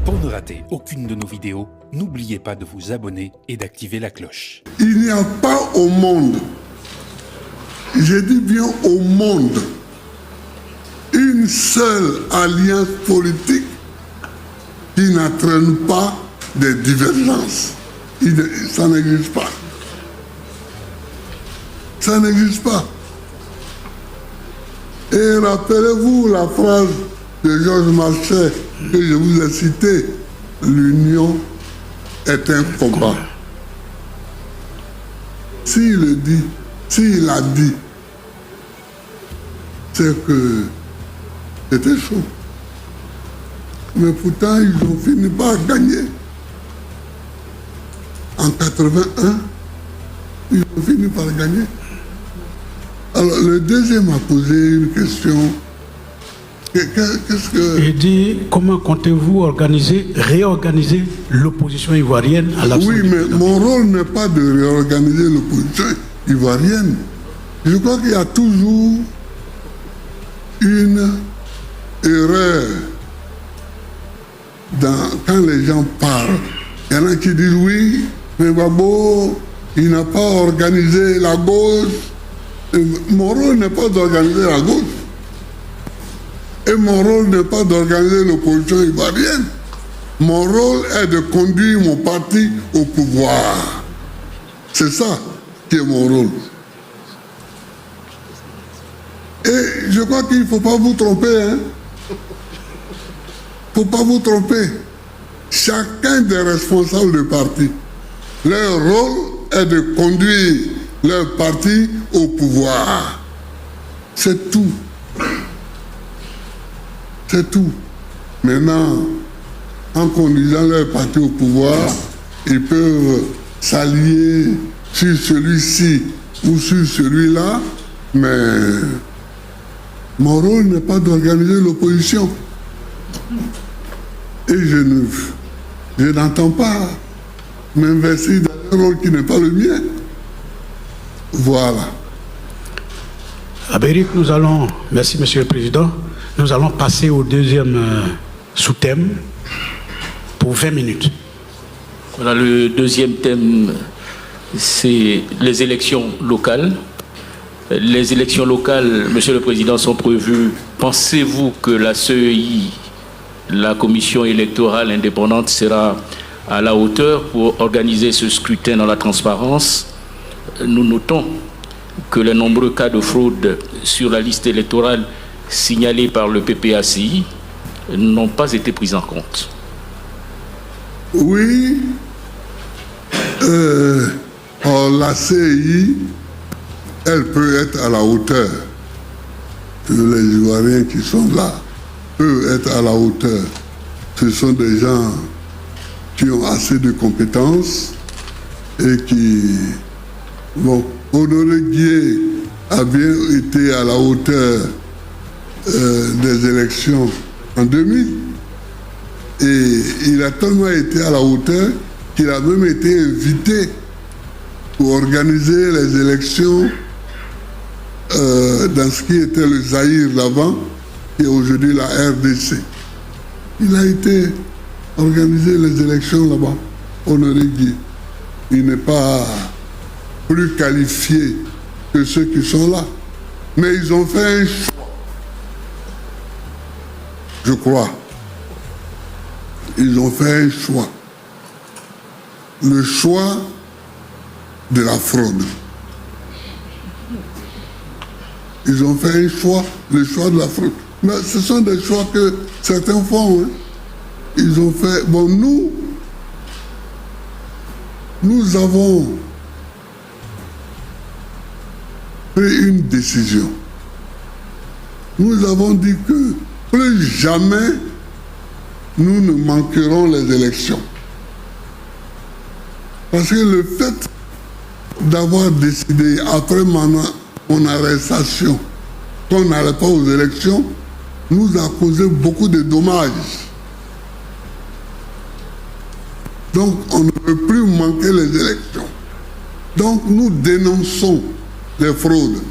Pour ne rater aucune de nos vidéos, n'oubliez pas de vous abonner et d'activer la cloche. Il n'y a pas au monde, je dis bien au monde, une seule alliance politique qui n'entraîne pas des divergences. Ça n'existe pas. Ça n'existe pas. Et rappelez-vous la phrase de Georges Marchais que je vous ai citée, l'union est un combat. S'il le dit, s'il a dit, c'est que c'était chaud. Mais pourtant, ils ont fini par gagner. En 81, ils ont fini par gagner. Alors, le deuxième a posé une question. Qu'est-ce que... Il dit, comment comptez-vous réorganiser l'opposition ivoirienne à l'absence? Oui, mais mon rôle n'est pas de réorganiser l'opposition ivoirienne. Je crois qu'il y a toujours une erreur quand les gens parlent. Il y en a qui disent oui, mais Gbagbo, il n'a pas organisé la gauche. Mon rôle n'est pas d'organiser la gauche. Et mon rôle n'est pas d'organiser l'opposition ivoirienne. Mon rôle est de conduire mon parti au pouvoir. C'est ça qui est mon rôle. Et je crois qu'il ne faut pas vous tromper. Il ne faut pas vous tromper. Chacun des responsables du parti, leur rôle est de conduire leur parti au pouvoir. C'est tout. C'est tout. Maintenant, en conduisant leur parti au pouvoir, ils peuvent s'allier sur celui-ci ou sur celui-là, mais mon rôle n'est pas d'organiser l'opposition. Et je n'entends pas m'investir dans un rôle qui n'est pas le mien. Voilà. Abéric, merci Monsieur le Président, nous allons passer au deuxième sous-thème pour 20 minutes. Voilà, le deuxième thème, c'est les élections locales. Les élections locales, Monsieur le Président, sont prévues. Pensez-vous que la CEI, la Commission électorale indépendante, sera à la hauteur pour organiser ce scrutin dans la transparence? Nous notons que les nombreux cas de fraude sur la liste électorale signalés par le PPACI n'ont pas été pris en compte. Oui, la CEI, elle peut être à la hauteur. Les Ivoiriens qui sont là peuvent être à la hauteur. Ce sont des gens qui ont assez de compétences et qui... Bon, Honoré Guié a bien été à la hauteur des élections en 2000. Et il a tellement été à la hauteur qu'il a même été invité pour organiser les élections dans ce qui était le Zaïre d'avant et aujourd'hui la RDC. Il a été organiser les élections là-bas, Honoré Guié. Il n'est pas plus qualifiés que ceux qui sont là. Mais ils ont fait un choix. Je crois. Ils ont fait un choix. Le choix de la fraude. Ils ont fait un choix, le choix de la fraude. Mais ce sont des choix que certains font. Hein. Ils ont fait... Bon, nous avons pris une décision. Nous avons dit que plus jamais nous ne manquerons les élections. Parce que le fait d'avoir décidé, après mon arrestation, qu'on n'allait pas aux élections, nous a causé beaucoup de dommages. Donc on ne peut plus manquer les élections. Donc nous dénonçons les fraudes,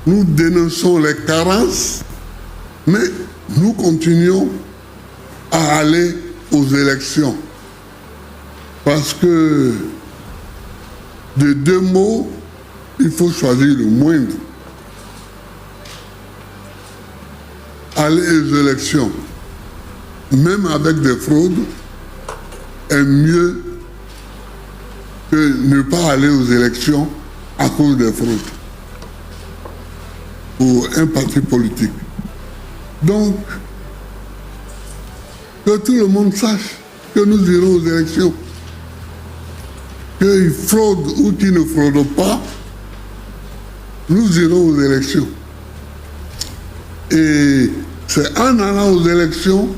nous dénonçons les carences, mais nous continuons à aller aux élections. Parce que de deux mots, il faut choisir le moindre. Aller aux élections, même avec des fraudes, est mieux que ne pas aller aux élections à cause des fraudes pour un parti politique. Donc, que tout le monde sache que nous irons aux élections. Qu'ils fraudent ou qu'ils ne fraudent pas, nous irons aux élections. Et c'est en allant aux élections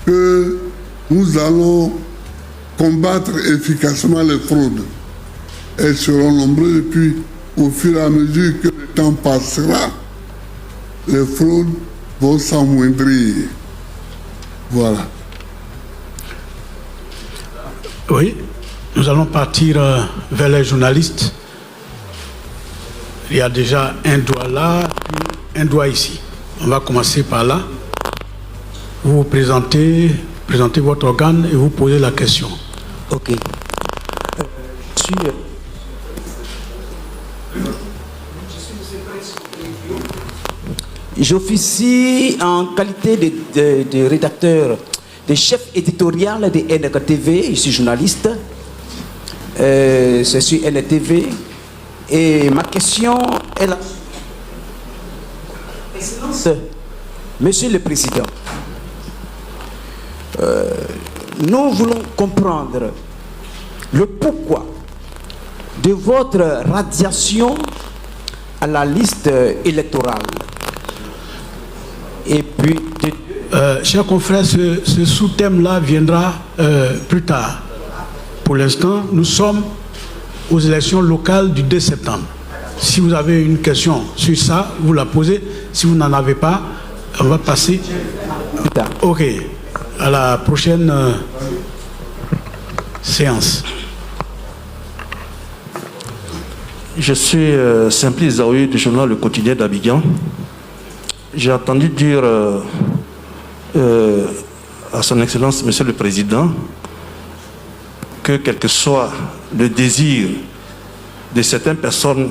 que nous allons combattre efficacement les fraudes. Elles seront nombreuses et puis au fur et à mesure que le temps passera, les fraudes vont s'amoindrir. Voilà. Oui, nous allons partir vers les journalistes. Il y a déjà un doigt là, puis un doigt ici. On va commencer par là. Vous vous présentez votre organe et vous posez la question. Ok. J'officie en qualité de rédacteur, de chef éditorial de NKTV. Je suis journaliste. Je suis NTV. Et ma question est la... Excellence, Monsieur le Président, nous voulons comprendre le pourquoi de votre radiation à la liste électorale. Et puis... chers confrères, ce sous-thème-là viendra plus tard. Pour l'instant, nous sommes aux élections locales du 2 septembre. Si vous avez une question sur ça, vous la posez. Si vous n'en avez pas, on va passer plus tard. Ok. À la prochaine séance. Je suis Simplice Zaoui du journal Le Quotidien d'Abidjan. J'ai entendu dire à son Excellence, Monsieur le Président, que quel que soit le désir de certaines personnes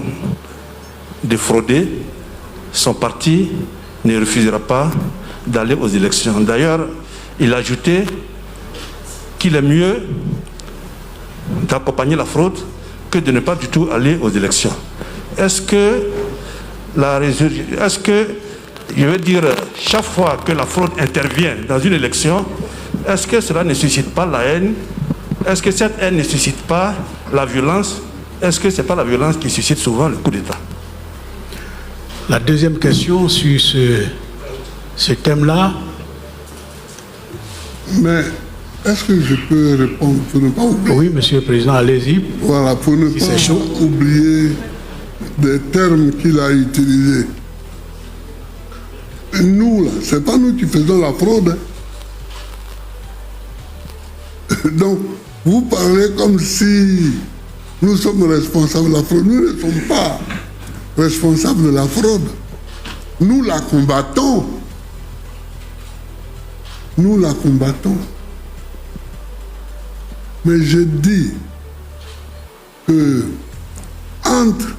de frauder, son parti ne refusera pas d'aller aux élections. D'ailleurs, il a ajouté qu'il est mieux d'accompagner la fraude que de ne pas du tout aller aux élections. Est-ce que je veux dire, chaque fois que la fraude intervient dans une élection, est-ce que cela ne suscite pas la haine? Est-ce que cette haine ne suscite pas la violence? Est-ce que ce n'est pas la violence qui suscite souvent le coup d'État? La deuxième question sur ce thème-là. Mais est-ce que je peux répondre pour ne pas oublier? Oui, Monsieur le Président, allez-y. Voilà, pour ne Si pas c'est chaud. oublier des termes qu'il a utilisés. Nous, là, c'est pas nous qui faisons la fraude. Donc, vous parlez comme si nous sommes responsables de la fraude. Nous ne sommes pas responsables de la fraude. Nous la combattons. Nous la combattons. Mais je dis que entre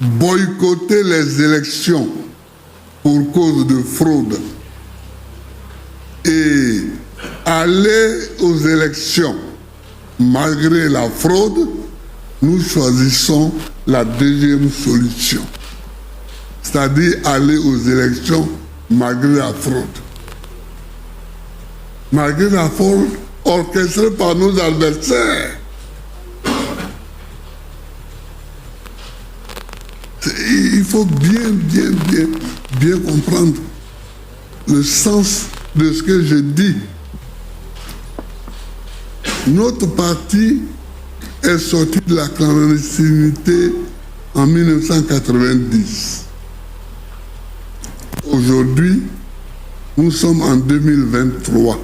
boycotter les élections pour cause de fraude et aller aux élections malgré la fraude, nous choisissons la deuxième solution. C'est-à-dire aller aux élections malgré la fraude. Malgré la fraude orchestrée par nos adversaires. Il faut bien comprendre le sens de ce que je dis. Notre parti est sorti de la clandestinité en 1990. Aujourd'hui, nous sommes en 2023.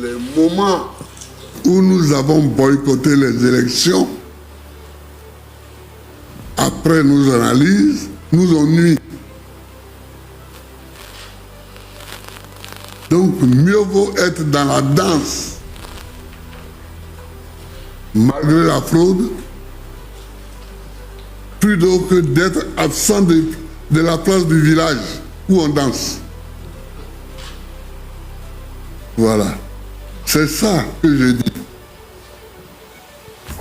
Les moments où nous avons boycotté les élections, après nos analyses, nous ont nui. Donc mieux vaut être dans la danse, malgré la fraude, plutôt que d'être absent de la place du village où on danse. Voilà. C'est ça que je dis.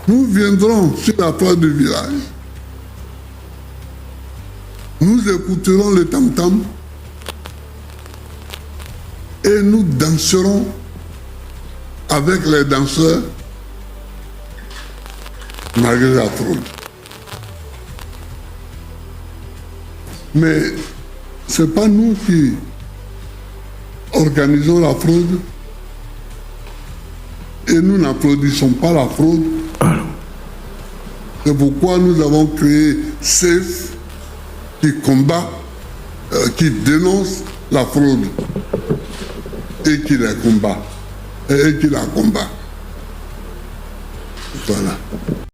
Nous viendrons sur la place du village. Nous écouterons le tam-tam et nous danserons avec les danseurs malgré la fraude. Mais ce n'est pas nous qui organisons la fraude et nous n'applaudissons pas la fraude. C'est pourquoi nous avons créé SAFE qui combat, qui dénonce la fraude et qui la combat. Voilà.